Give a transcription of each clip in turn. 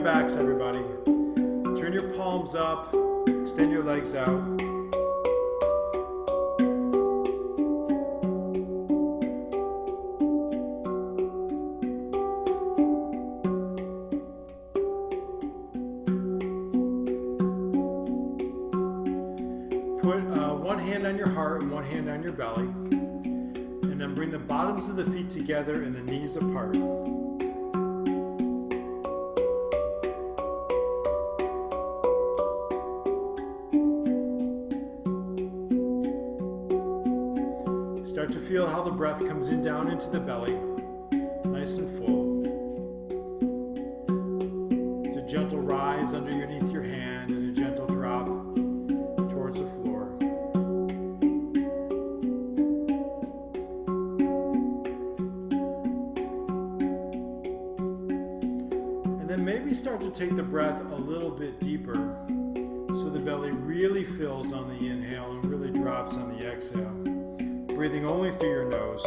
your backs, everybody. Turn your palms up, extend your legs out. Put one hand on your heart and one hand on your belly. And then bring the bottoms of the feet together and the knees apart. Start to feel how the breath comes in down into the belly, nice and full. It's a gentle rise underneath your hand and a gentle drop towards the floor. And then maybe start to take the breath a little bit deeper so the belly really fills on the inhale and really drops on the exhale. Breathing only through your nose.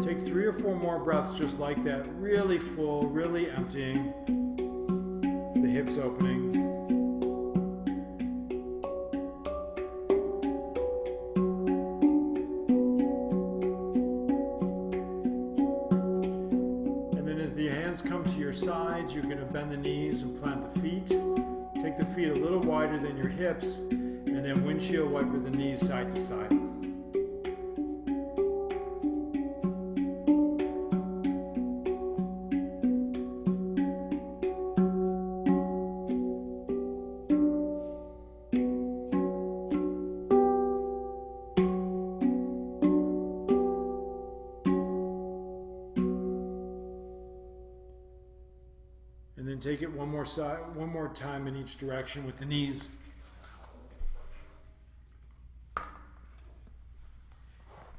Take 3 or 4 more breaths just like that, really full, really emptying, the hips opening. As the hands come to your sides, you're going to bend the knees and plant the feet. Take the feet a little wider than your hips, and then windshield wiper the knees side to side. And then take it one more time in each direction with the knees.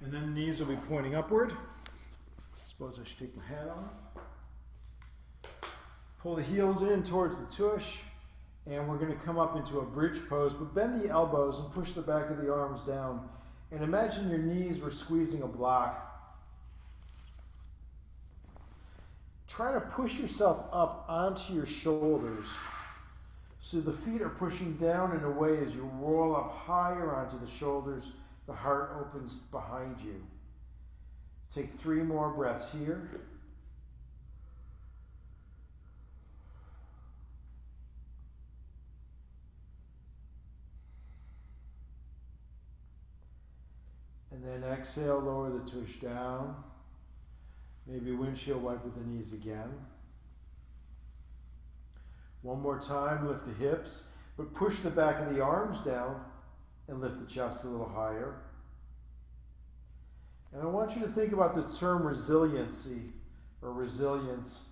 And then the knees will be pointing upward. I suppose I should take my hat off. Pull the heels in towards the tush, and we're going to come up into a bridge pose, but bend the elbows and push the back of the arms down. And imagine your knees were squeezing a block. Try to push yourself up onto your shoulders so the feet are pushing down in a way as you roll up higher onto the shoulders, the heart opens behind you. Take 3 more breaths here. And then exhale, lower the tush down. Maybe windshield wiper the knees again. One more time, lift the hips, but push the back of the arms down and lift the chest a little higher. And I want you to think about the term resiliency or resilience.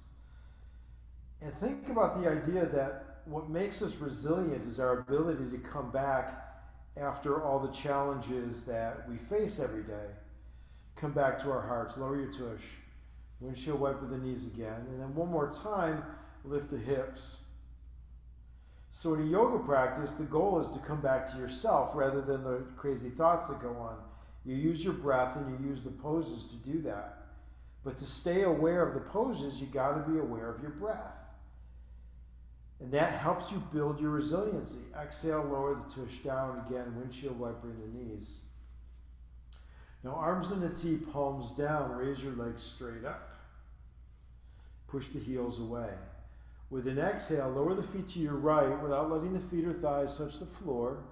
And think about the idea that what makes us resilient is our ability to come back after all the challenges that we face every day. Come back to our hearts, lower your tush. Windshield wiper the knees again. And then one more time, lift the hips. So in a yoga practice, the goal is to come back to yourself rather than the crazy thoughts that go on. You use your breath and you use the poses to do that. But to stay aware of the poses, you got to be aware of your breath. And that helps you build your resiliency. Exhale, lower the tush down again, windshield wipering the knees. Now, arms in a T, palms down, raise your legs straight up. Push the heels away. With an exhale, lower the feet to your right without letting the feet or thighs touch the floor.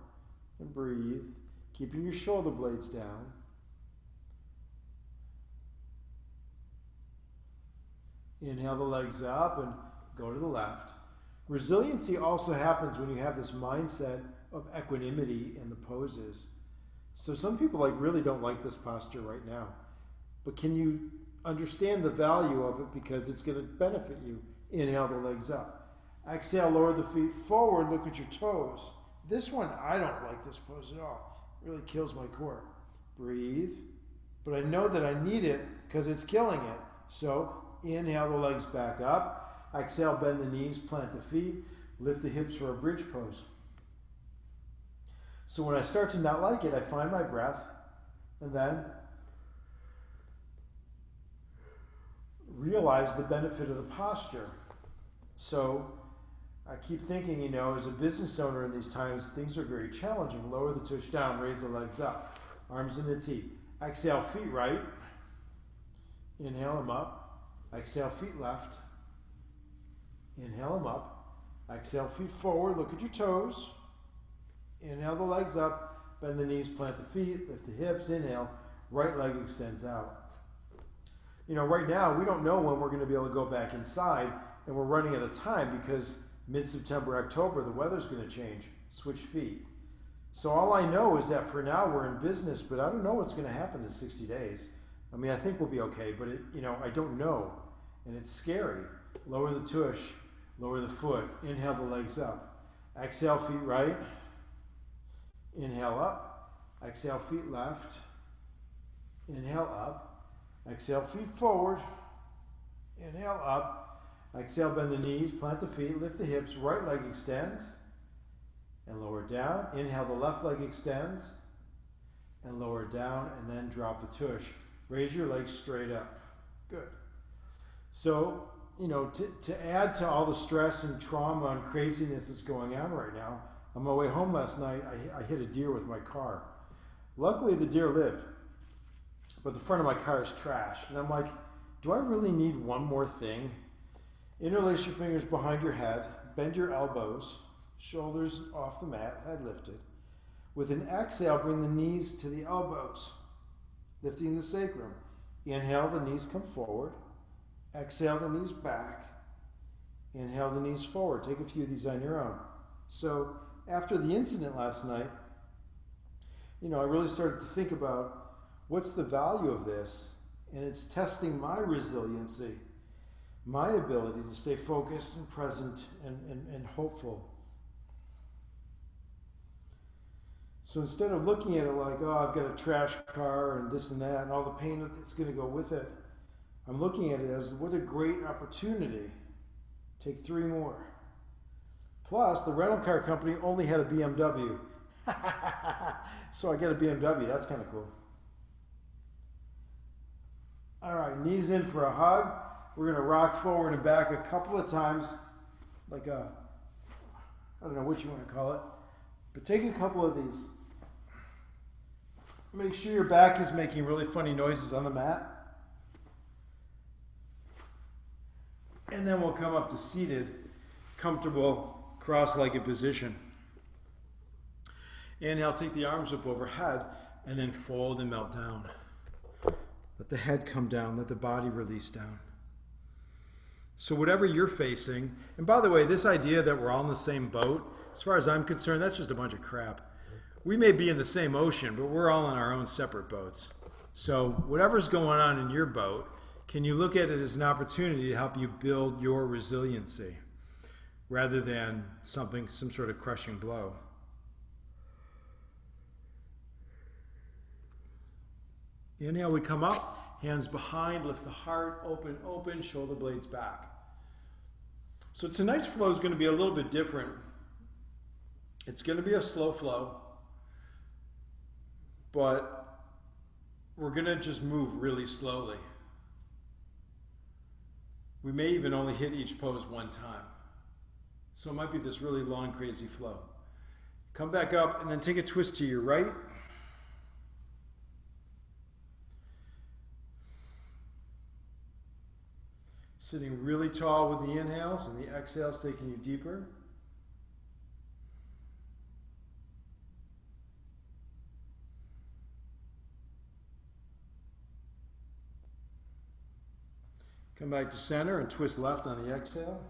And breathe, keeping your shoulder blades down. Inhale the legs up and go to the left. Resiliency also happens when you have this mindset of equanimity in the poses. So some people really don't like this posture right now. But can you understand the value of it because it's going to benefit you? Inhale the legs up. Exhale, lower the feet forward, look at your toes. This one, I don't like this pose at all. It really kills my core. Breathe. But I know that I need it because it's killing it. So inhale the legs back up. Exhale, bend the knees, plant the feet. Lift the hips for a bridge pose. So when I start to not like it, I find my breath and then realize the benefit of the posture. So I keep thinking, as a business owner in these times, things are very challenging. Lower the tush down, raise the legs up, arms in the T. Exhale, feet right. Inhale them up. Exhale, feet left. Inhale them up. Exhale, feet forward. Look at your toes. Inhale the legs up. Bend the knees, plant the feet, lift the hips. Inhale. Right leg extends out. Right now, we don't know when we're going to be able to go back inside, and we're running out of time because mid-September, October, the weather's going to change. Switch feet. So all I know is that for now we're in business, but I don't know what's going to happen in 60 days. I think we'll be okay, but I don't know, and it's scary. Lower the tush, lower the foot. Inhale the legs up. Exhale, feet right. Inhale up. Exhale, feet left. Inhale up. Exhale, feet forward. Inhale up. Exhale, bend the knees, plant the feet, lift the hips. Right leg extends and lower down. Inhale, the left leg extends and lower down, and then drop the tush. Raise your legs straight up. Good. So, to add to all the stress and trauma and craziness that's going on right now, on my way home last night, I hit a deer with my car. Luckily, the deer lived, but the front of my car is trashed. And I'm like, do I really need one more thing? Interlace your fingers behind your head, bend your elbows, shoulders off the mat, head lifted. With an exhale, bring the knees to the elbows, lifting the sacrum. Inhale, the knees come forward. Exhale, the knees back. Inhale, the knees forward. Take a few of these on your own. So after the incident last night, I really started to think about what's the value of this, and it's testing my resiliency, my ability to stay focused and present and hopeful. So instead of looking at it like, oh, I've got a trash car and this and that and all the pain that's going to go with it, I'm looking at it as what a great opportunity. Take 3 more. Plus, the rental car company only had a BMW. So I get a BMW. That's kind of cool. All right, knees in for a hug. We're going to rock forward and back a couple of times, like I don't know what you want to call it, but take a couple of these. Make sure your back is making really funny noises on the mat. And then we'll come up to seated, comfortable, cross-legged position. Inhale, take the arms up overhead, and then fold and melt down. Let the head come down, let the body release down. So whatever you're facing, and by the way, this idea that we're all in the same boat, as far as I'm concerned, that's just a bunch of crap. We may be in the same ocean, but we're all in our own separate boats. So whatever's going on in your boat, can you look at it as an opportunity to help you build your resiliency rather than some sort of crushing blow? Inhale, we come up, hands behind, lift the heart, open, shoulder blades back. So tonight's flow is going to be a little bit different. It's going to be a slow flow, but we're going to just move really slowly. We may even only hit each pose one time. So it might be this really long, crazy flow. Come back up and then take a twist to your right. Sitting really tall with the inhales and the exhales taking you deeper. Come back to center and twist left on the exhale.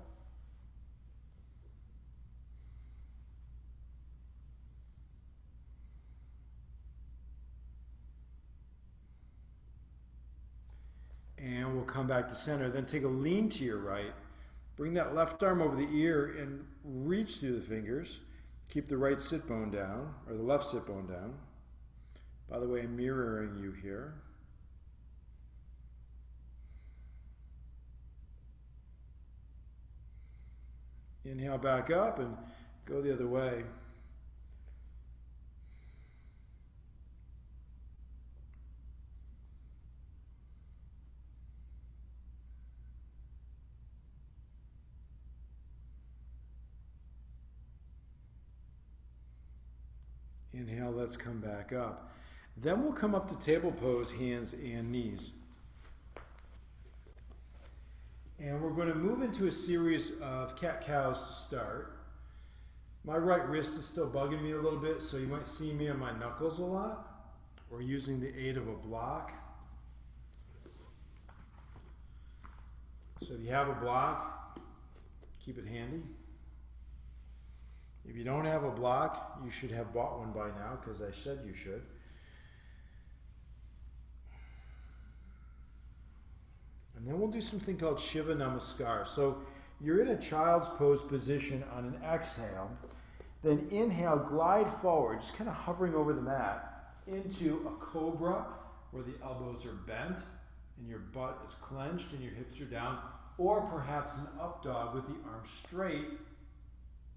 And we'll come back to center. Then take a lean to your right. Bring that left arm over the ear and reach through the fingers. Keep the right sit bone down, or the left sit bone down. By the way, I'm mirroring you here. Inhale back up and go the other way. Inhale, let's come back up. Then we'll come up to table pose, hands and knees. And we're going to move into a series of cat-cows to start. My right wrist is still bugging me a little bit, so you might see me on my knuckles a lot, or using the aid of a block. So if you have a block, keep it handy. If you don't have a block, you should have bought one by now, because I said you should. And then we'll do something called Shiva Namaskar. So you're in a child's pose position on an exhale. Then inhale, glide forward, just kind of hovering over the mat, into a cobra where the elbows are bent and your butt is clenched and your hips are down. Or perhaps an up dog with the arms straight.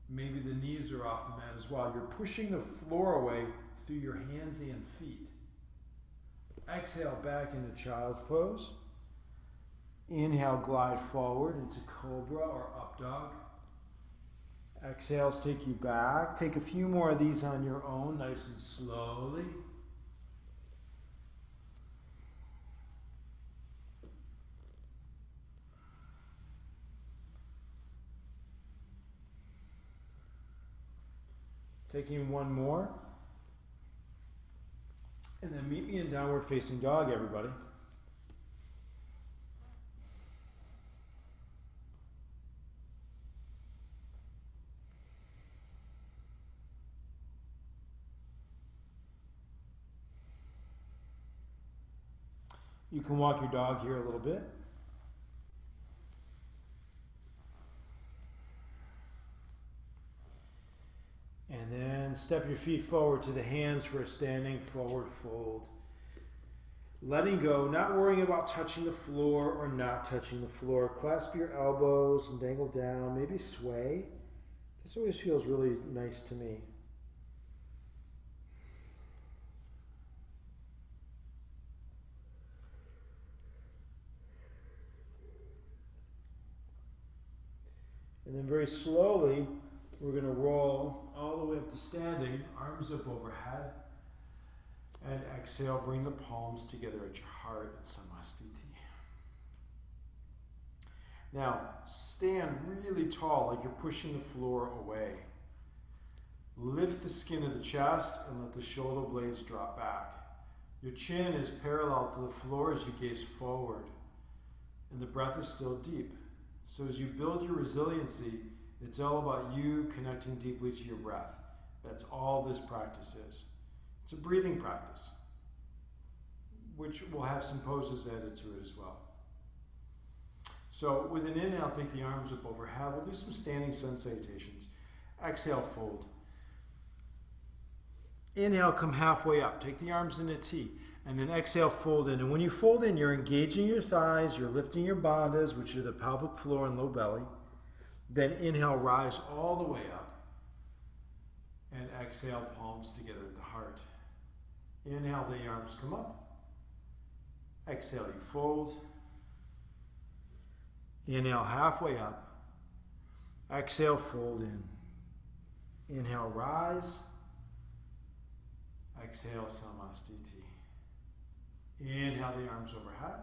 Maybe the knees are off the mat as well. You're pushing the floor away through your hands and feet. Exhale back into child's pose. Inhale, glide forward into cobra or up dog. Exhales take you back. Take a few more of these on your own, nice and slowly. Taking one more. And then meet me in downward facing dog, everybody. You can walk your dog here a little bit. And then step your feet forward to the hands for a standing forward fold. Letting go, not worrying about touching the floor or not touching the floor. Clasp your elbows and dangle down, maybe sway. This always feels really nice to me. And then very slowly, we're going to roll all the way up to standing, arms up overhead. And exhale, bring the palms together at your heart at Samastiti. Now, stand really tall like you're pushing the floor away. Lift the skin of the chest and let the shoulder blades drop back. Your chin is parallel to the floor as you gaze forward. And the breath is still deep. So as you build your resiliency, it's all about you connecting deeply to your breath. That's all this practice is. It's a breathing practice, which will have some poses added to it as well. So with an inhale, take the arms up overhead. We'll do some standing sun salutations. Exhale, fold. Inhale, come halfway up. Take the arms in a T. And then exhale, fold in. And when you fold in, you're engaging your thighs, you're lifting your bandhas, which are the pelvic floor and low belly. Then inhale, rise all the way up. And exhale, palms together at the heart. Inhale, the arms come up. Exhale, you fold. Inhale, halfway up. Exhale, fold in. Inhale, rise. Exhale, Samastiti. Inhale the arms overhead.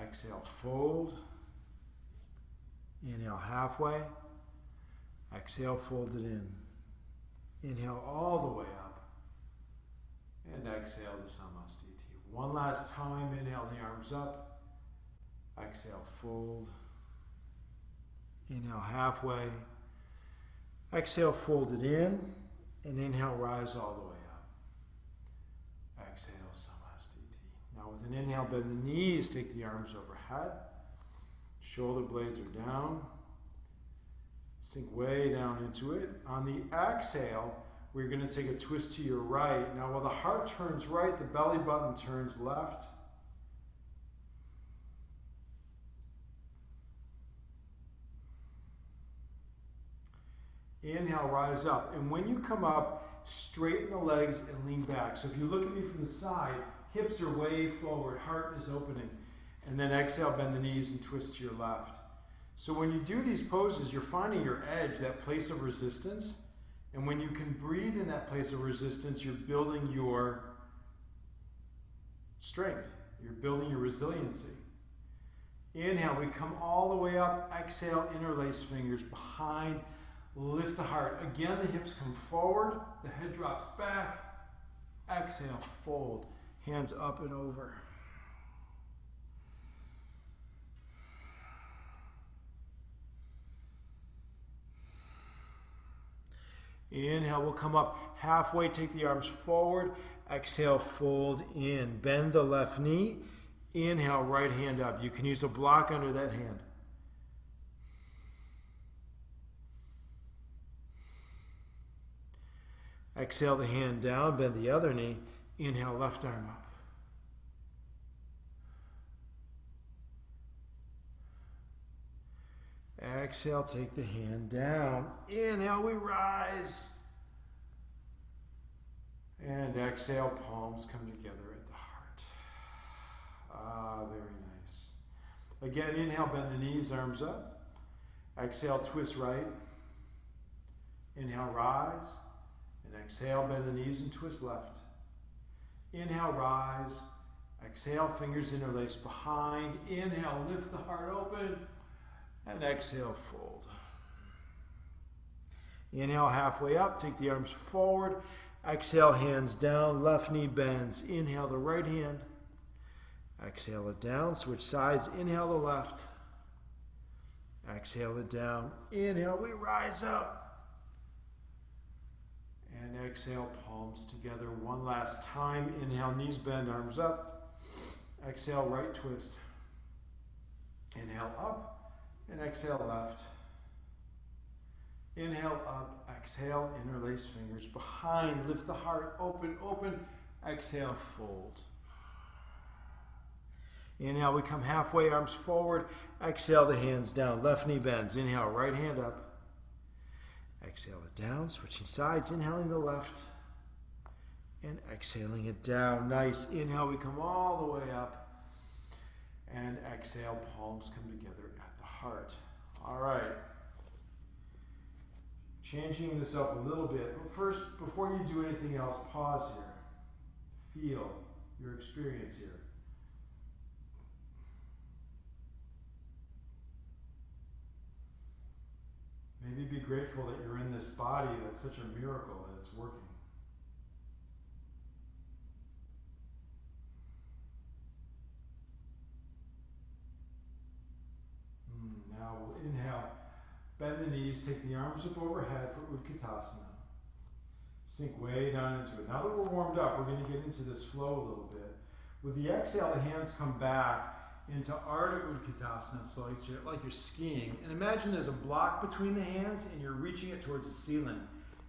Exhale, fold. Inhale halfway. Exhale, fold it in. Inhale all the way up. And exhale to Samastiti. One last time, inhale the arms up. Exhale, fold. Inhale halfway. Exhale, fold it in. And inhale, rise all the way up. Exhale, Samastiti. Now with an inhale, bend the knees, take the arms overhead. Shoulder blades are down. Sink way down into it. On the exhale, we're going to take a twist to your right. Now while the heart turns right, the belly button turns left. Inhale, rise up. And when you come up, straighten the legs and lean back. So if you look at me from the side, hips are way forward, heart is opening. And then exhale, bend the knees and twist to your left. So when you do these poses, you're finding your edge, that place of resistance, And when you can breathe in that place of resistance, you're building your strength. You're building your resiliency. Inhale, we come all the way up. Exhale, interlace fingers behind. Lift the heart. Again, the hips come forward. The head drops back. Exhale, fold. Hands up and over. Inhale, we'll come up halfway, take the arms forward. Exhale, fold in. Bend the left knee. Inhale, right hand up. You can use a block under that hand. Exhale the hand down, bend the other knee. Inhale, left arm up. Exhale, take the hand down. Inhale, we rise. And exhale, palms come together at the heart. Ah, very nice. Again, inhale, bend the knees, arms up. Exhale, twist right. Inhale, rise. And exhale, bend the knees and twist left. Inhale, rise. Exhale, fingers interlace behind. Inhale, lift the heart open. And exhale, fold. Inhale, halfway up. Take the arms forward. Exhale, hands down. Left knee bends. Inhale the right hand. Exhale it down. Switch sides. Inhale the left. Exhale it down. Inhale, we rise up. And exhale, palms together one last time. Inhale, knees bend, arms up. Exhale, right twist. Inhale, up. And exhale, left. Inhale, up. Exhale, interlace fingers behind. Lift the heart, open, open. Exhale, fold. Inhale, we come halfway, arms forward. Exhale, the hands down. Left knee bends. Inhale, right hand up. Exhale it down, switching sides. Inhaling the left. And exhaling it down. Nice. Inhale, we come all the way up. And exhale, palms come together at the heart. All right. Changing this up a little bit. But first, before you do anything else, pause here. Feel your experience here. Maybe be grateful that you're in this body that's such a miracle that it's working. Now we'll inhale, bend the knees, take the arms up overhead for Utkatasana. Sink way down into it. Now that we're warmed up, we're going to get into this flow a little bit. With the exhale, the hands come back into Ardha Utkatasana, so like you're skiing. And imagine there's a block between the hands and you're reaching it towards the ceiling.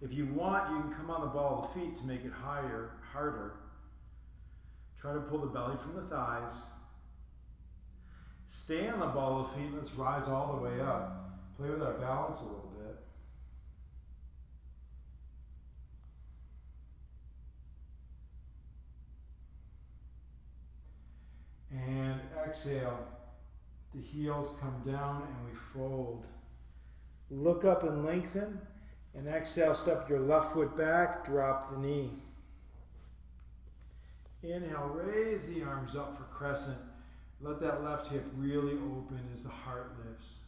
If you want, you can come on the ball of the feet to make it higher, harder. Try to pull the belly from the thighs. Stay on the ball of the feet. Let's rise all the way up. Play with our balance a little bit. And exhale. The heels come down and we fold. Look up and lengthen. And exhale, step your left foot back, drop the knee. Inhale, raise the arms up for crescent. Let that left hip really open as the heart lifts.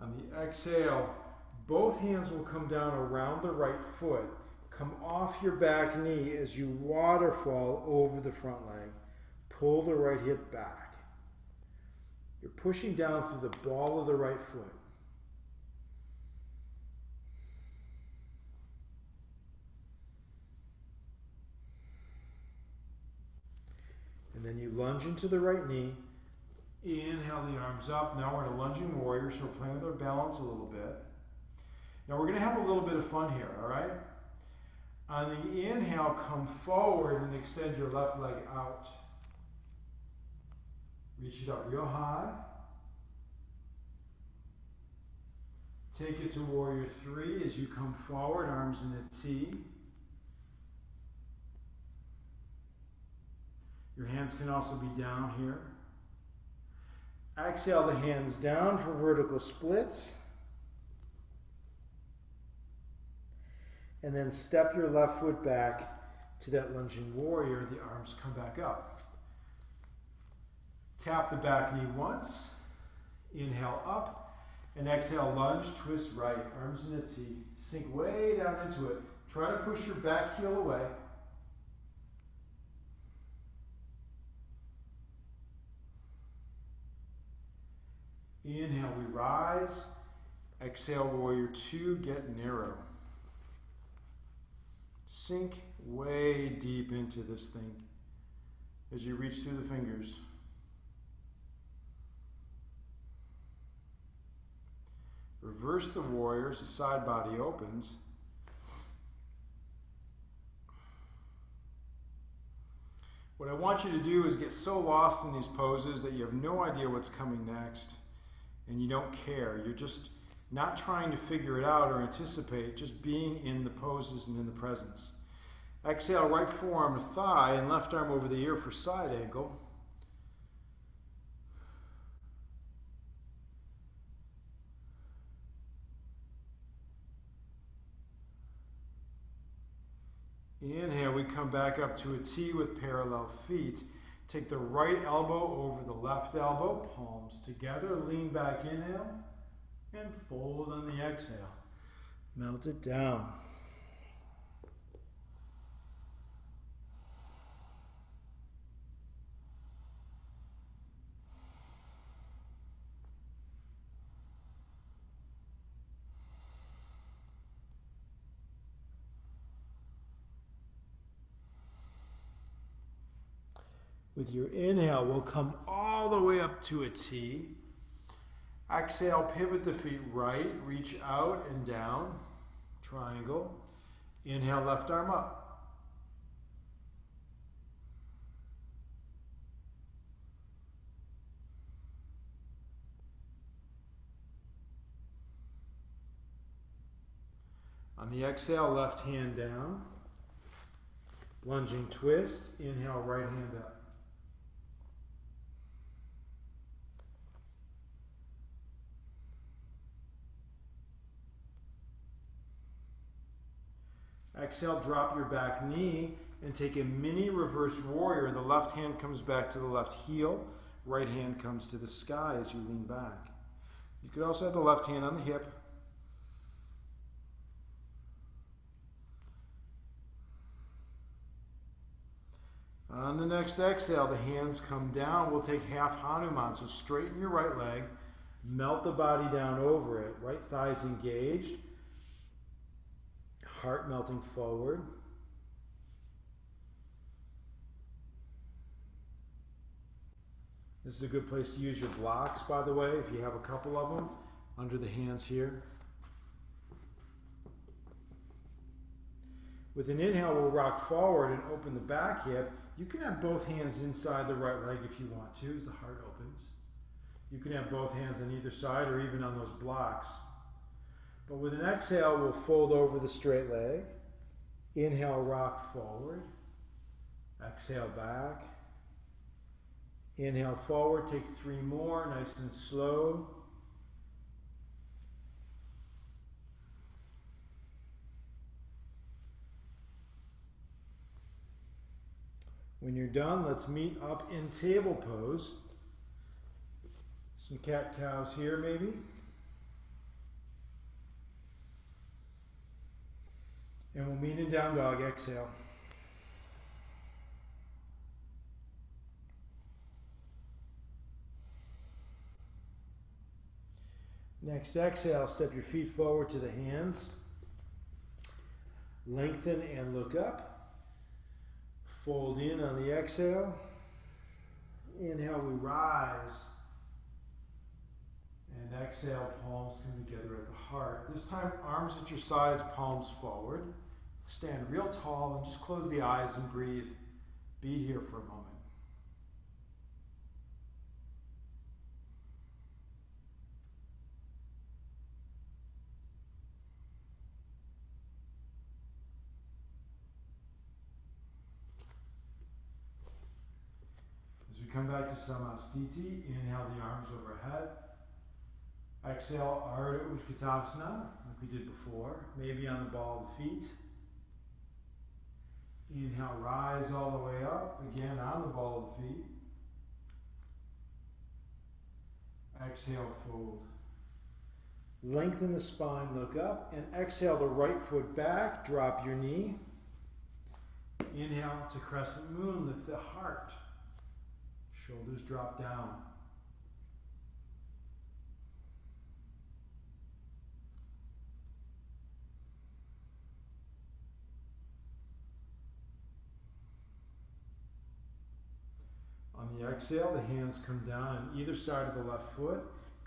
On the exhale, both hands will come down around the right foot. Come off your back knee as you waterfall over the front leg. Pull the right hip back. You're pushing down through the ball of the right foot. And then you lunge into the right knee. Inhale the arms up. Now we're in a lunging warrior, so we're playing with our balance a little bit. Now we're going to have a little bit of fun here, all right? On the inhale, come forward and extend your left leg out. Reach it up real high. Take it to warrior three as you come forward, arms in a T. Your hands can also be down here. Exhale the hands down for vertical splits. And then step your left foot back to that lunging warrior. The arms come back up. Tap the back knee once. Inhale up. And exhale, lunge, twist right. Arms in a T. Sink way down into it. Try to push your back heel away. Inhale, we rise. Exhale, warrior two, get narrow. Sink way deep into this thing as you reach through the fingers. Reverse the warrior as the side body opens. What I want you to do is get so lost in these poses that you have no idea what's coming next. And you don't care. You're just not trying to figure it out or anticipate, just being in the poses and in the presence. Exhale, right forearm to thigh and left arm over the ear for side angle. Inhale, we come back up to a T with parallel feet. Take the right elbow over the left elbow, palms together, lean back, inhale, and fold on the exhale. Melt it down. With your inhale, we'll come all the way up to a T. Exhale, pivot the feet right, reach out and down, triangle. Inhale, left arm up. On the exhale, left hand down. Lunging twist, inhale, right hand up. Exhale, drop your back knee and take a mini reverse warrior. The left hand comes back to the left heel. Right hand comes to the sky as you lean back. You could also have the left hand on the hip. On the next exhale, the hands come down. We'll take half Hanuman. So straighten your right leg. Melt the body down over it. Right thighs engaged. Heart melting forward. This is a good place to use your blocks, by the way, if you have a couple of them, under the hands here. With an inhale, we'll rock forward and open the back hip. You can have both hands inside the right leg if you want to, as the heart opens. You can have both hands on either side or even on those blocks. But with an exhale, we'll fold over the straight leg. Inhale, rock forward. Exhale, back. Inhale, forward. Take 3 more, nice and slow. When you're done, let's meet up in table pose. Some cat-cows here, maybe. And we'll meet in down dog, exhale. Next exhale, step your feet forward to the hands. Lengthen and look up. Fold in on the exhale. Inhale, we rise. And exhale, palms come together at the heart. This time, arms at your sides, palms forward. Stand real tall and just close the eyes and breathe. Be here for a moment. come back to Samastiti, inhale the arms overhead. Exhale, Ardha Utkatasana, like we did before, maybe on the ball of the feet. Inhale, rise all the way up, again on the ball of the feet. Exhale, fold. Lengthen the spine, look up, and exhale the right foot back, drop your knee. Inhale to crescent moon, lift the heart. Shoulders drop down. On the exhale, the hands come down on either side of the left foot,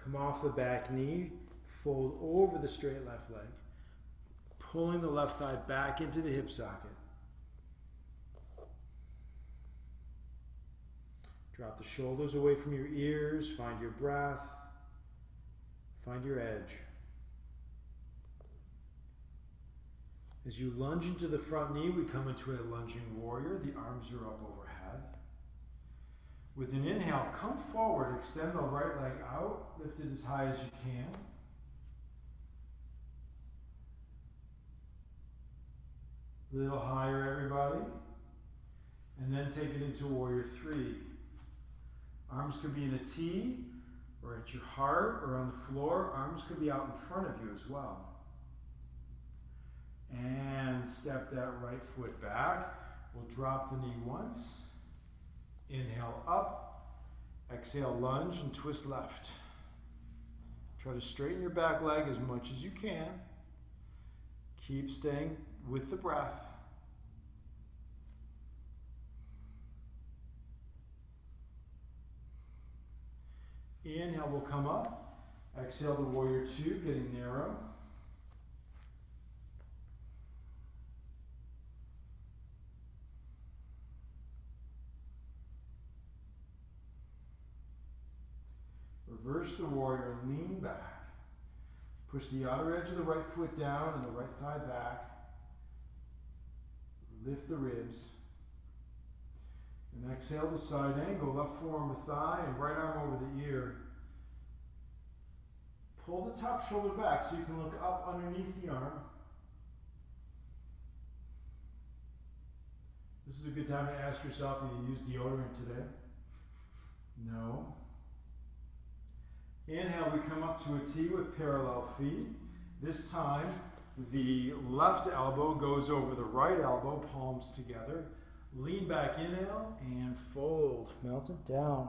come off the back knee, fold over the straight left leg, pulling the left thigh back into the hip socket. Drop the shoulders away from your ears, find your breath, find your edge. As you lunge into the front knee, we come into a lunging warrior. The arms are up overhead. With an inhale, come forward, extend the right leg out, lift it as high as you can. A little higher, everybody. And then take it into warrior three. Arms could be in a T, or at your heart, or on the floor. Arms could be out in front of you as well. And step that right foot back. We'll drop the knee once. Inhale up. Exhale, lunge and twist left. Try to straighten your back leg as much as you can. Keep staying with the breath. Inhale, we'll come up. Exhale to warrior two, getting narrow. Reverse the warrior and lean back. Push the outer edge of the right foot down and the right thigh back. Lift the ribs. And exhale to side angle, left forearm to thigh and right arm over the ear. Pull the top shoulder back so you can look up underneath the arm. This is a good time to ask yourself if you use deodorant today. No. Inhale, we come up to a T with parallel feet. This time, the left elbow goes over the right elbow, palms together. Lean back, inhale, and fold. Melt it down.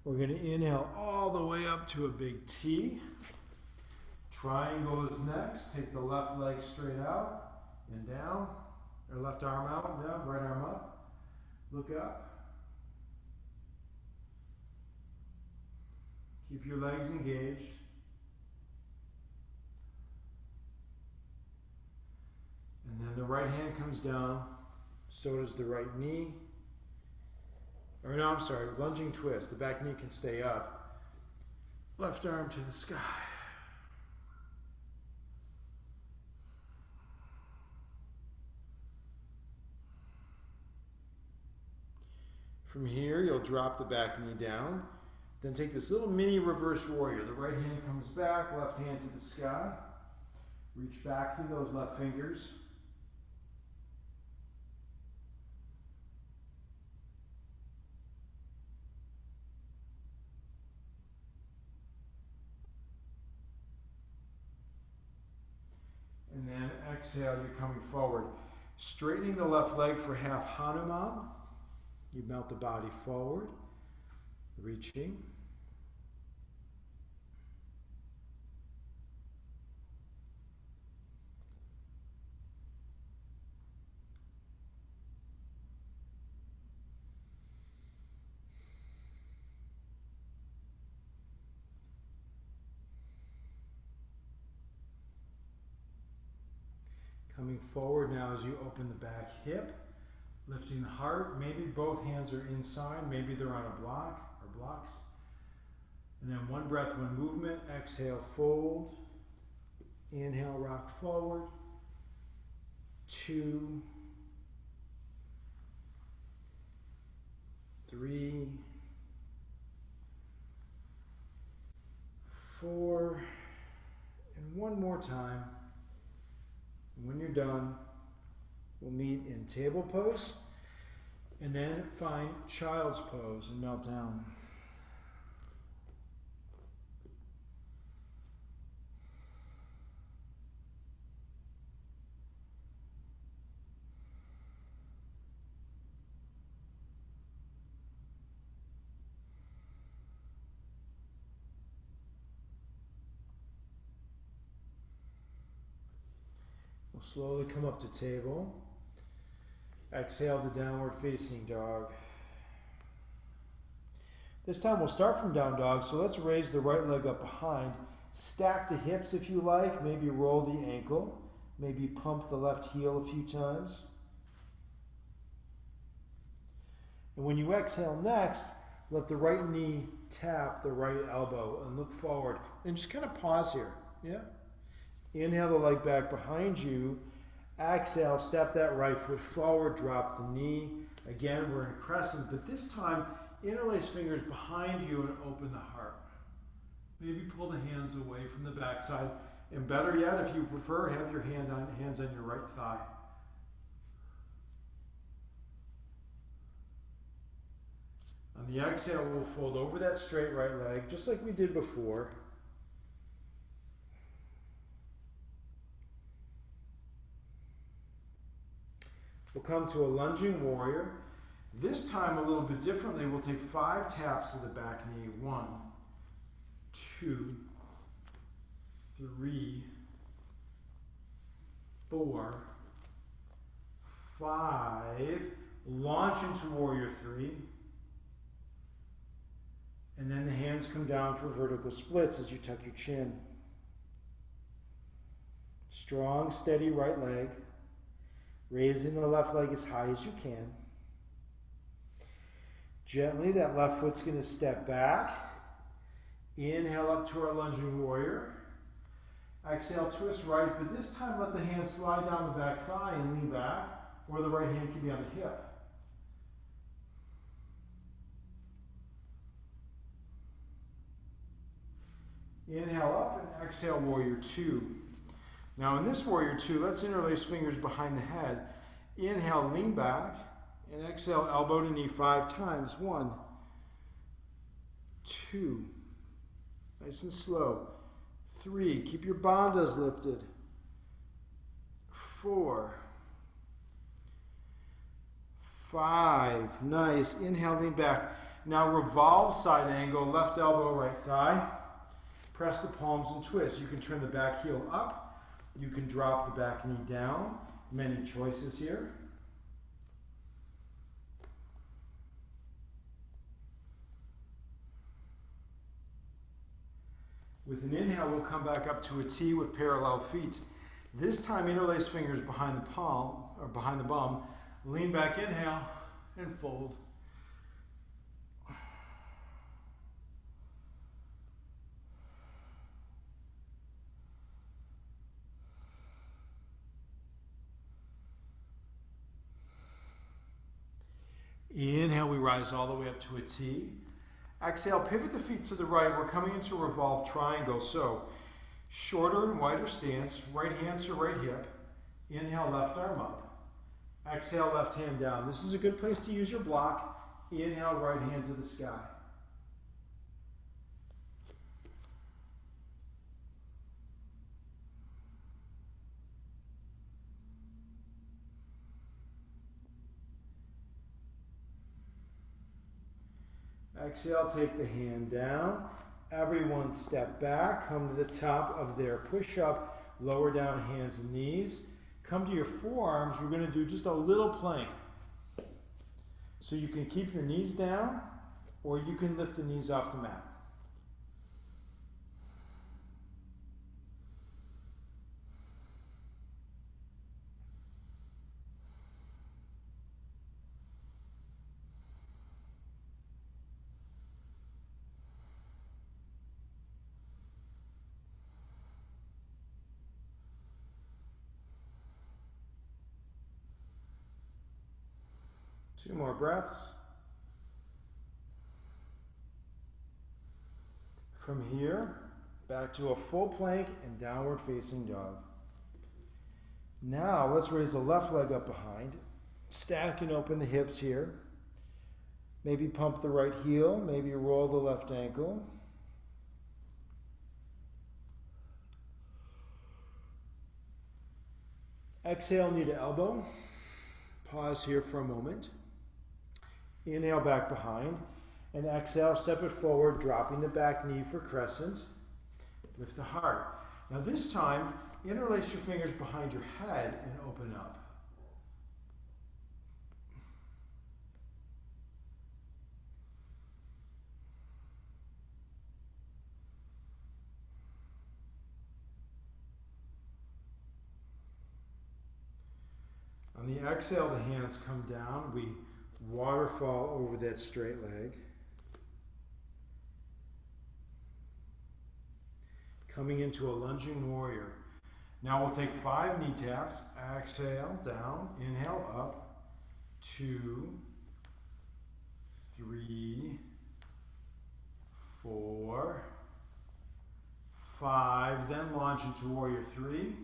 We're going to inhale all the way up to a big T. Triangle is next. Take the left leg straight out and down. Or left arm out and down, right arm up. Look up. Keep your legs engaged. And then the right hand comes down. So does the right knee. Or no, I'm sorry, lunging twist. The back knee can stay up. Left arm to the sky. From here, you'll drop the back knee down. Then take this little mini reverse warrior. The right hand comes back, left hand to the sky. Reach back through those left fingers. And then exhale, you're coming forward. Straightening the left leg for half Hanuman. You melt the body forward, reaching. Coming forward now as you open the back hip. Lifting the heart. Maybe both hands are inside. Maybe they're on a block or blocks. And then one breath, one movement. Exhale, fold. Inhale, rock forward. 2, 3, 4, and one more time. When you're done, we'll meet in table pose, and then find child's pose and melt down. We'll slowly come up to table. Exhale to downward facing dog. This time we'll start from down dog, so let's raise the right leg up behind. Stack the hips if you like, maybe roll the ankle, maybe pump the left heel a few times. And when you exhale next, let the right knee tap the right elbow and look forward. And just kind of pause here, yeah? Inhale the leg back behind you. Exhale, step that right foot forward, drop the knee. Again, we're in crescent, but this time, interlace fingers behind you and open the heart. Maybe pull the hands away from the backside. And better yet, if you prefer, have your hands on your right thigh. On the exhale, we'll fold over that straight right leg, just like we did before. We'll come to a lunging warrior. This time a little bit differently. We'll take 5 taps of the back knee. 1, 2, 3, 4, 5. Launch into warrior 3. And then the hands come down for vertical splits as you tuck your chin. Strong, steady right leg. Raising the left leg as high as you can. Gently, that left foot's going to step back. Inhale up to our lunging warrior. Exhale, twist right, but this time let the hand slide down the back thigh and lean back, or the right hand can be on the hip. Inhale up and exhale, warrior 2. Now in this warrior 2, let's interlace fingers behind the head. Inhale, lean back, and exhale, elbow to knee 5 times. 1, 2, nice and slow. 3, keep your bandhas lifted. 4, 5, nice. Inhale, lean back. Now revolve side angle, left elbow, right thigh. Press the palms and twist. You can turn the back heel up. You can drop the back knee down. Many choices here. With an inhale, we'll come back up to a T with parallel feet. This time, interlace fingers behind the palm, or behind the bum. Lean back, inhale, and fold. Inhale, we rise all the way up to a T. Exhale, pivot the feet to the right. We're coming into revolved triangle. So, shorter and wider stance, right hand to right hip. Inhale, left arm up. Exhale, left hand down. This is a good place to use your block. Inhale, right hand to the sky. Exhale, take the hand down. Everyone step back, come to the top of their push-up, lower down hands and knees. Come to your forearms. We're going to do just a little plank. So you can keep your knees down, or you can lift the knees off the mat. 2 more breaths. From here, back to a full plank and downward facing dog. Now let's raise the left leg up behind, stack and open the hips here. Maybe pump the right heel, maybe roll the left ankle. Exhale, knee to elbow. Pause here for a moment. Inhale back behind. And exhale, step it forward, dropping the back knee for crescent. Lift the heart. Now this time, interlace your fingers behind your head and open up. On the exhale, the hands come down. We waterfall over that straight leg. Coming into a lunging warrior. Now we'll take 5 knee taps. Exhale, down. Inhale, up. 2, 3, 4, 5. Then launch into warrior 3.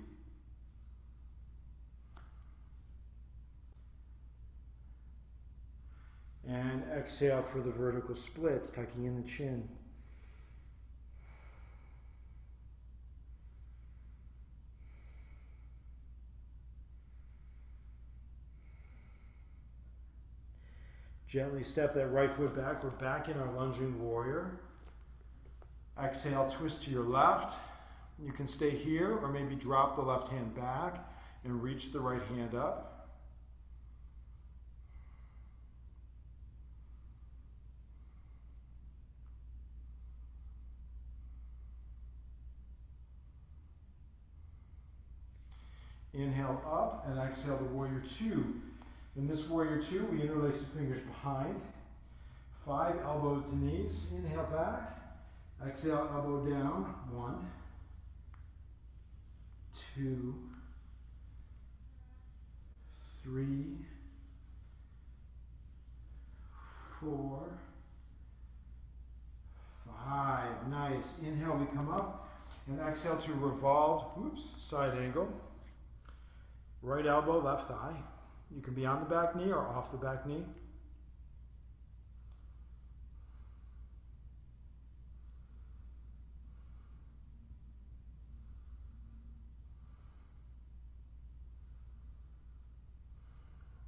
And exhale for the vertical splits, tucking in the chin. Gently step that right foot back. We're back in our lunging warrior. Exhale, twist to your left. You can stay here or maybe drop the left hand back and reach the right hand up. Inhale up and exhale to warrior 2. In this warrior 2, we interlace the fingers behind. 5 elbows to knees. Inhale back. Exhale, elbow down. 1, 2, 3, 4, 5. Nice. Inhale, we come up. And exhale to revolve, side angle. Right elbow, left thigh. You can be on the back knee or off the back knee.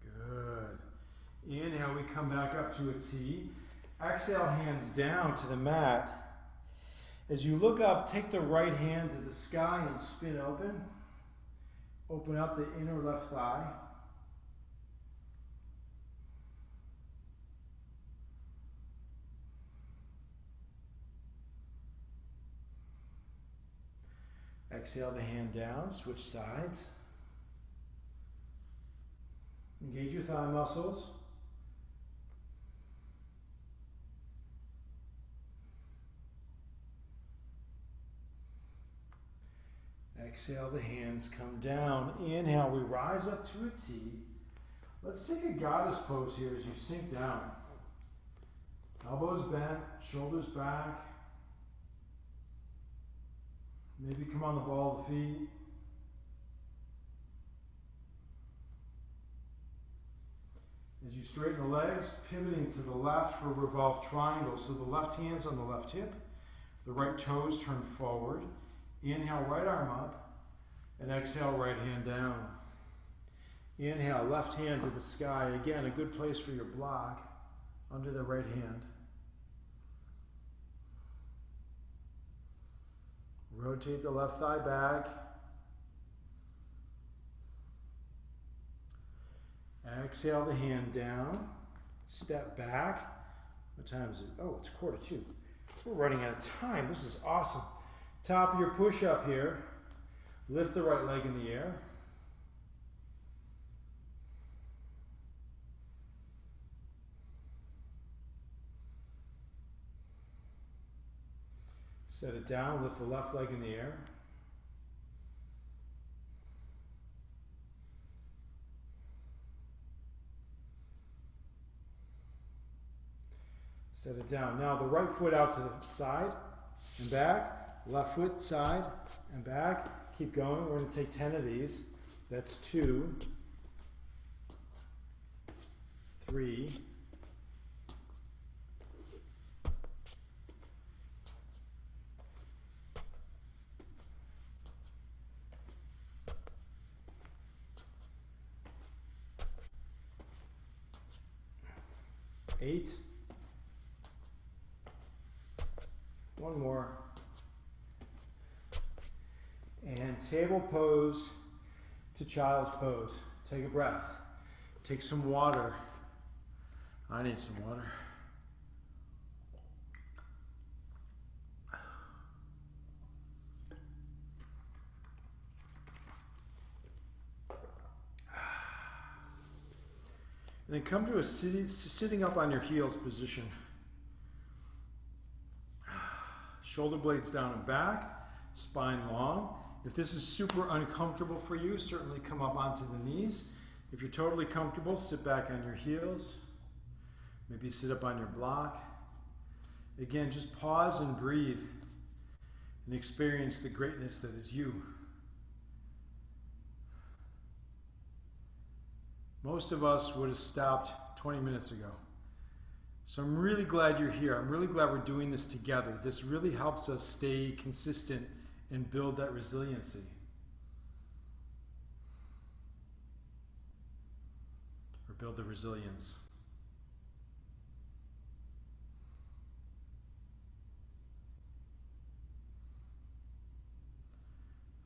Good. Inhale, we come back up to a T. Exhale, hands down to the mat. As you look up, take the right hand to the sky and spin open. Open up the inner left thigh. Exhale the hand down, switch sides. Engage your thigh muscles. Exhale, the hands come down. Inhale, we rise up to a T. Let's take a goddess pose here as you sink down. Elbows bent, shoulders back. Maybe come on the ball of the feet. As you straighten the legs, pivoting to the left for a revolved triangle. So the left hand's on the left hip, the right toes turn forward. Inhale, right arm up, and exhale, right hand down. Inhale, left hand to the sky. Again, a good place for your block under the right hand. Rotate the left thigh back. Exhale the hand down. Step back. What time is it? Oh, it's 1:45. We're running out of time. This is awesome. Top of your push-up here. Lift the right leg in the air. Set it down, lift the left leg in the air. Set it down. Now the right foot out to the side and back. Left foot side and back. Keep going. We're going to take 10 of these. That's 2, 3, 8. One more. And table pose to child's pose. Take a breath. Take some water. I need some water. And then come to a sitting up on your heels position. Shoulder blades down and back, spine long. If this is super uncomfortable for you, certainly come up onto the knees. If you're totally comfortable, sit back on your heels. Maybe sit up on your block. Again, just pause and breathe and experience the greatness that is you. Most of us would have stopped 20 minutes ago. So I'm really glad you're here. I'm really glad we're doing this together. This really helps us stay consistent and build that resiliency. Or build the resilience.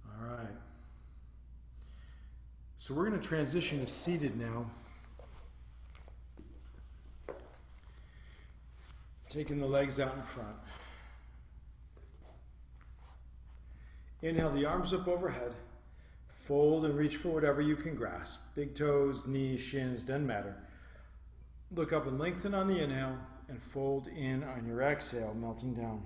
All right. So we're going to transition to seated now. Taking the legs out in front. Inhale the arms up overhead. Fold and reach for whatever you can grasp. Big toes, knees, shins, doesn't matter. Look up and lengthen on the inhale and fold in on your exhale, melting down.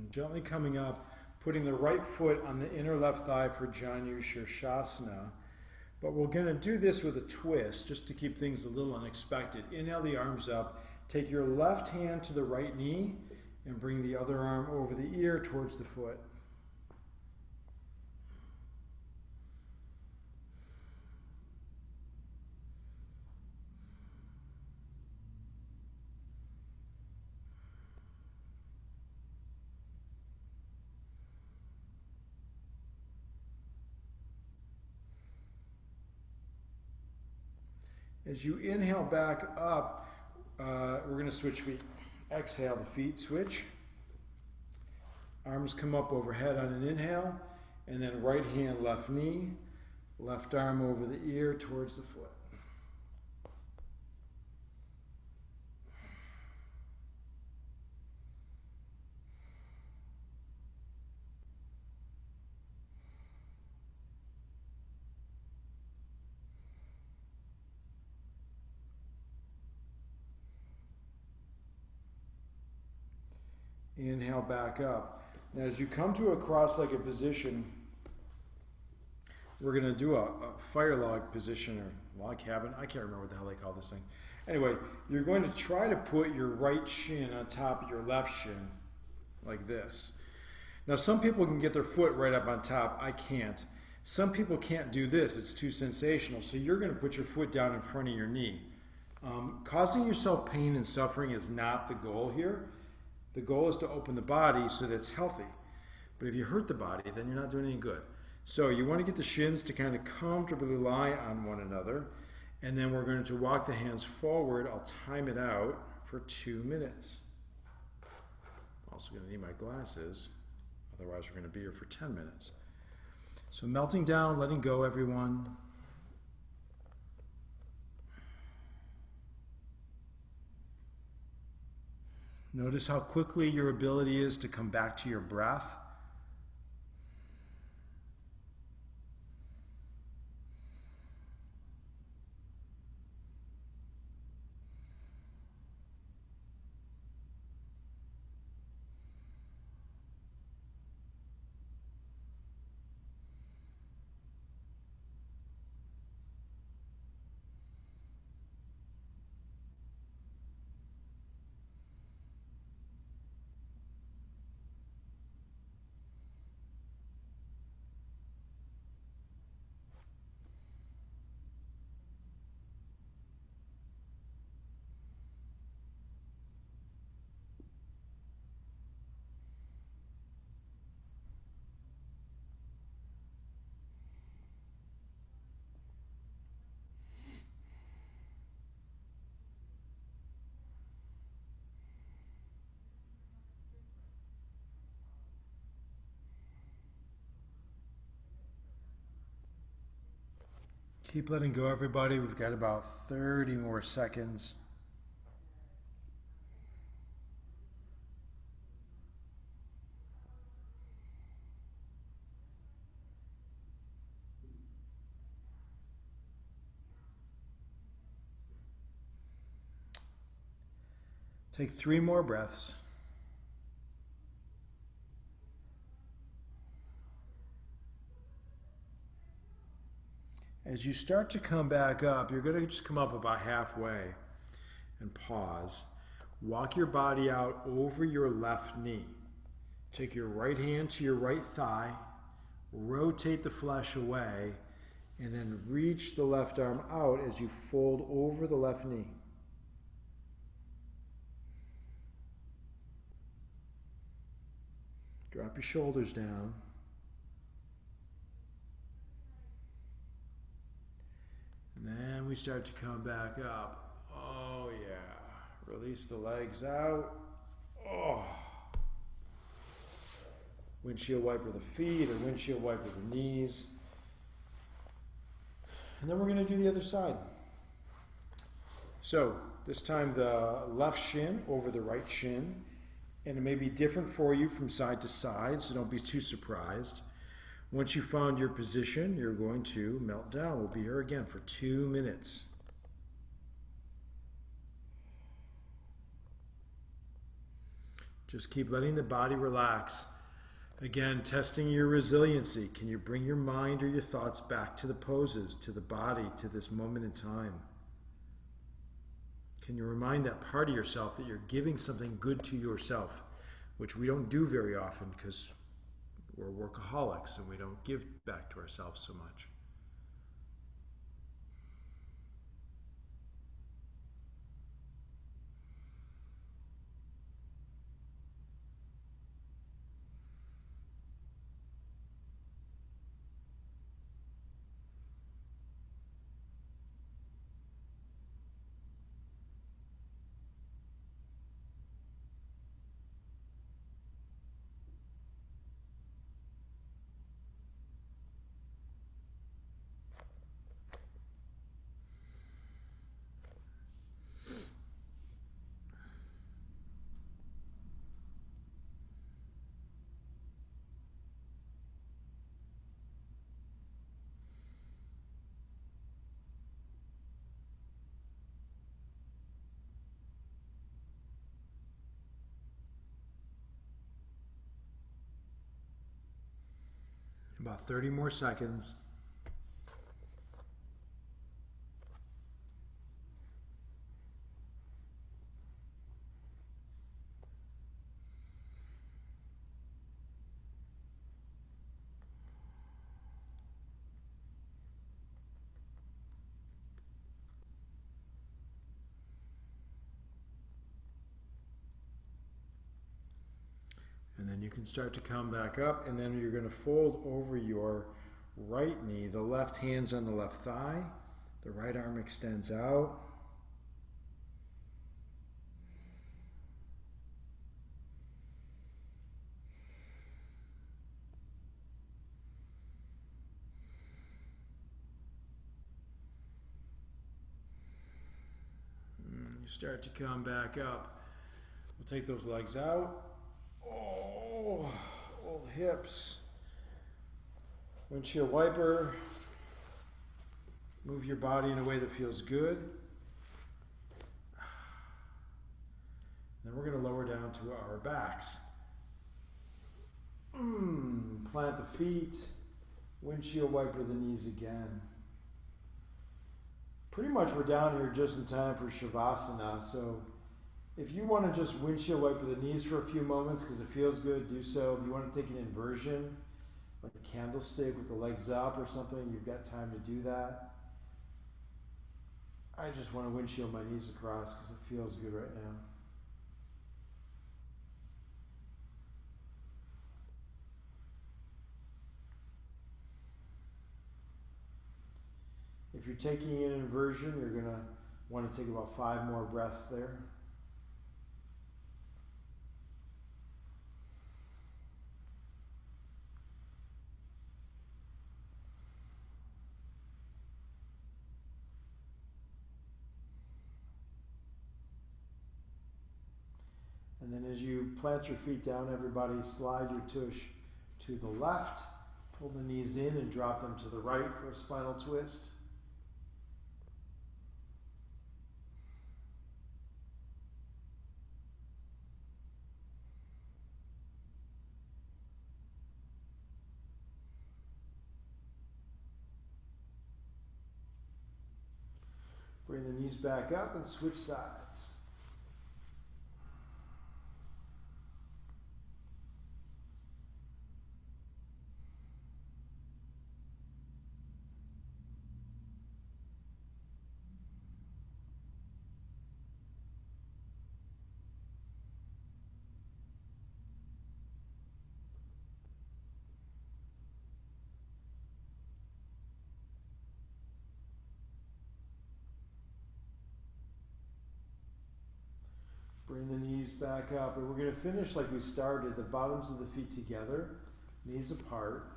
Gently coming up, putting the right foot on the inner left thigh for Janu Shirshasana. But we're going to do this with a twist, just to keep things a little unexpected. Inhale the arms up. Take your left hand to the right knee and bring the other arm over the ear towards the foot. As you inhale back up, we're going to switch feet. Exhale the feet, switch. Arms come up overhead on an inhale, and then right hand, left knee, left arm over the ear towards the foot. Inhale back up. Now as you come to a cross-legged position, we're going to do a fire log position or log cabin. I can't remember what the hell they call this thing. Anyway, you're going to try to put your right shin on top of your left shin like this. Now some people can get their foot right up on top. I can't. Some people can't do this. It's too sensational. So you're going to put your foot down in front of your knee. Causing yourself pain and suffering is not the goal here. The goal is to open the body so that it's healthy. But if you hurt the body, then you're not doing any good. So you want to get the shins to kind of comfortably lie on one another. And then we're going to walk the hands forward. I'll time it out for 2 minutes. I'm also going to need my glasses. Otherwise, we're going to be here for 10 minutes. So melting down, letting go, everyone. Notice how quickly your ability is to come back to your breath. Keep letting go, everybody. We've got about 30 more seconds. Take 3 more breaths. As you start to come back up, you're going to just come up about halfway and pause. Walk your body out over your left knee. Take your right hand to your right thigh, rotate the flesh away, and then reach the left arm out as you fold over the left knee. Drop your shoulders down. And then we start to come back up. Oh yeah. Release the legs out. Oh. Windshield wiper the feet or windshield wiper the knees. And then we're going to do the other side. So this time the left shin over the right shin. And it may be different for you from side to side, so don't be too surprised. Once you found your position, you're going to melt down. We'll be here again for 2 minutes. Just keep letting the body relax. Again, testing your resiliency. Can you bring your mind or your thoughts back to the poses, to the body, to this moment in time? Can you remind that part of yourself that you're giving something good to yourself, which we don't do very often because we're workaholics and we don't give back to ourselves so much. About 30 more seconds. And then you can start to come back up, and then you're going to fold over your right knee. The left hand's on the left thigh. The right arm extends out. You start to come back up. We'll take those legs out. Oh, old hips. Windshield wiper. Move your body in a way that feels good. Then we're going to lower down to our backs. Plant the feet. Windshield wiper the knees again. Pretty much we're down here just in time for Shavasana. So if you want to just windshield wiper the knees for a few moments because it feels good, do so. If you want to take an inversion, like a candlestick with the legs up or something, you've got time to do that. I just want to windshield my knees across because it feels good right now. If you're taking an inversion, you're going to want to take about 5 more breaths there. And then as you plant your feet down, everybody slide your tush to the left. Pull the knees in and drop them to the right for a spinal twist. Bring the knees back up and switch sides. Bring the knees back up, and we're going to finish like we started, the bottoms of the feet together, knees apart,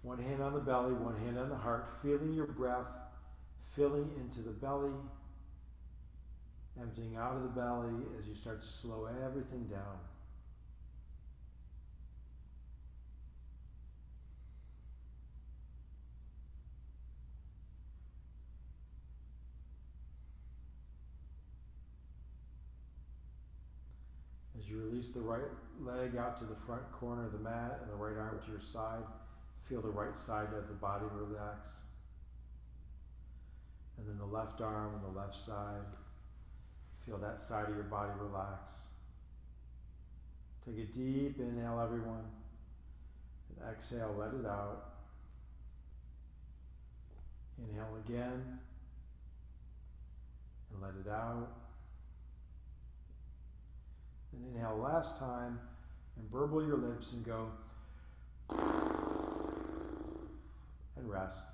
one hand on the belly, one hand on the heart, feeling your breath, filling into the belly, emptying out of the belly as you start to slow everything down. As you release the right leg out to the front corner of the mat and the right arm to your side, feel the right side of the body relax. And then the left arm and the left side, feel that side of your body relax. Take a deep inhale, everyone, and exhale, let it out. Inhale again, and let it out. Then inhale last time, and burble your lips and go, and rest.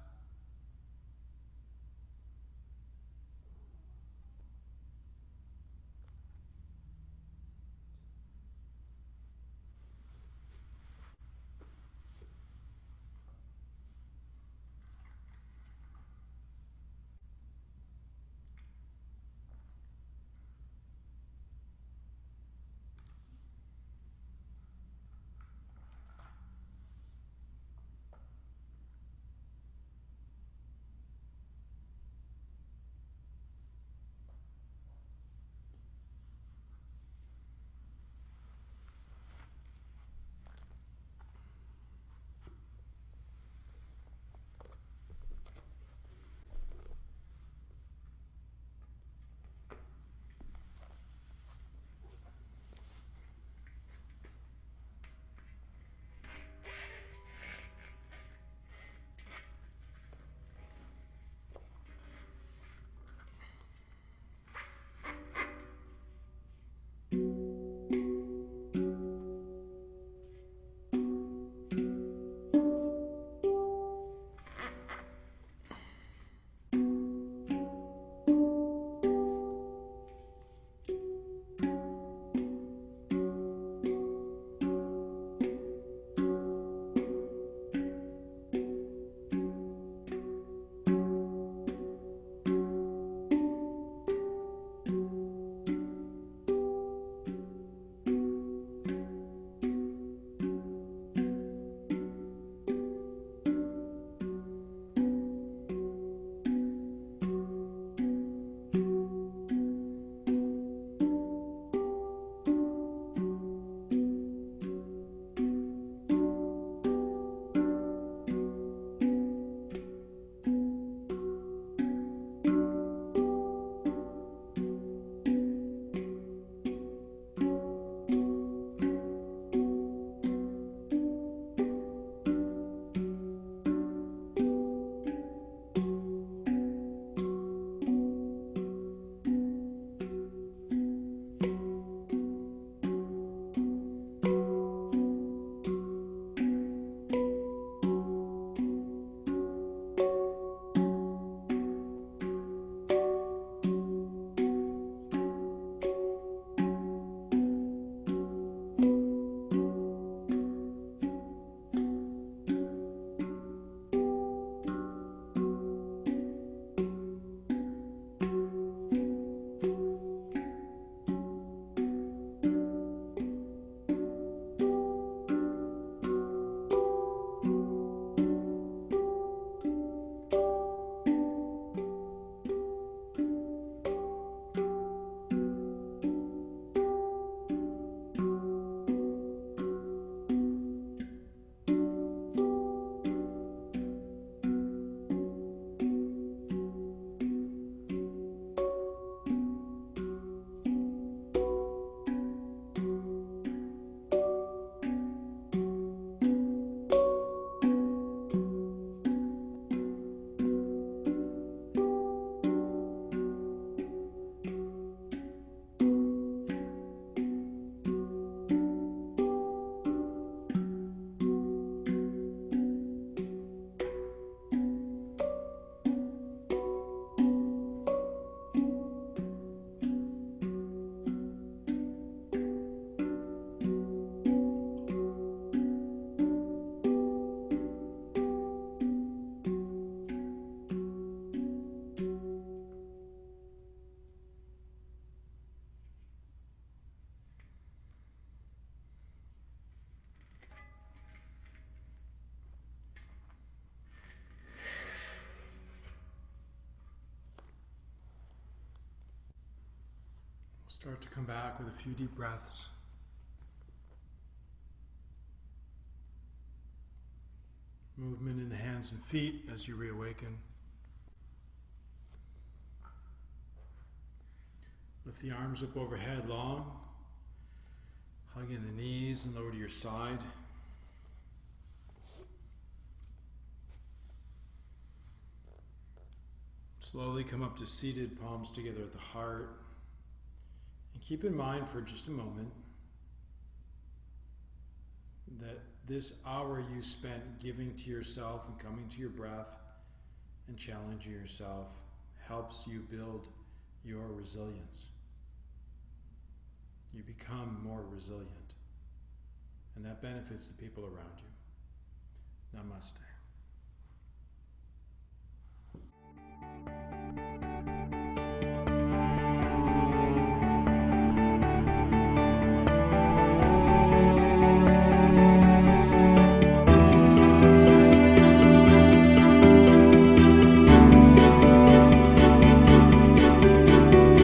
Start to come back with a few deep breaths. Movement in the hands and feet as you reawaken. Lift the arms up overhead long. Hug in the knees and lower to your side. Slowly come up to seated, palms together at the heart. And keep in mind for just a moment that this hour you spent giving to yourself and coming to your breath and challenging yourself helps you build your resilience. You become more resilient, and that benefits the people around you. Namaste.